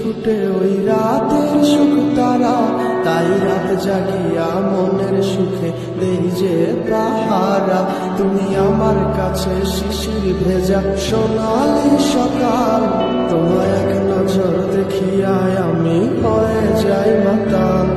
ফুটে ওই রাতের সুখ তারা, তাই রাত জাগিয়া মনের সুখে দেই যে পাহারা। তুমি আমার কাছে শিশির ভেজা সোনালি সকাল, তোমায় এক নজর দেখিয়ায় আমি হয়ে যাই মাতাল।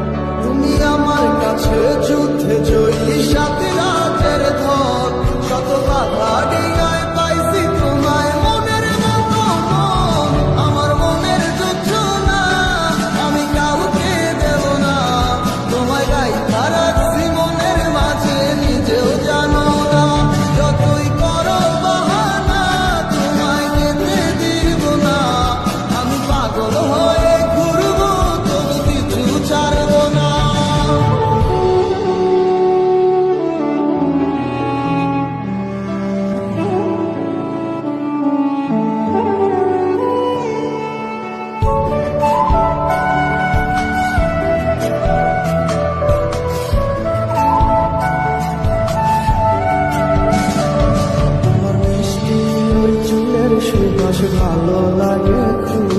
তুমি আমার কাছে যুদ্ধে জয়ী সাথে রাতের ধর, শত বাধা ডিঙায় পাইছি তোমায় মনের মতো মন। আমার মনের যুদ্ধ না আমি কাউকে দেব না, তোমায় গাইতা রাখছি মনের মাঝে নিজেও জানো না। যতই করো বাহানা তোমায় যেতে দিব না, আমি পাগল হয়ে ঘুরবো তবু কিছু ছাড়বো না। সুবাস ভালো লাগে খুব,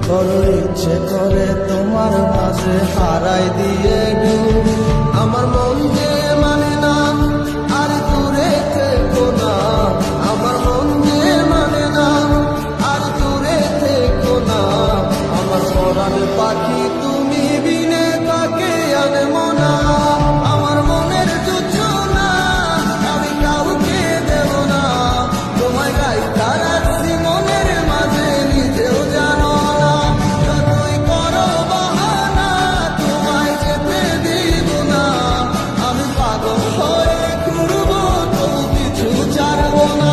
বড় ইচ্ছে করে তোমার মাঝে হারাই দিয়ে ডুব। আমার মন যে মানে না আর দূরে থেকো না, আমার মন যে মানে না আর দূরে থেকো না। আমার পরাণ পাখি তুমি বিনে তাকে আনবো না, আমার মনের যুদ্ধ না আমি কাউকে দেব না, তোমায় গাইতা রাখছি মনের মাঝে নিজেও জানো না। যতই করো বাহানা তোমায় যেতে দিব না, আমি পাগল হয়ে ঘুরবো তবু কিছু ছাড়বো না।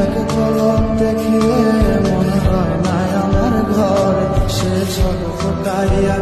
এক ঝলক দেখিলে মনে হয় না আমার ঘর, সে ঝলক ফুটাইয়া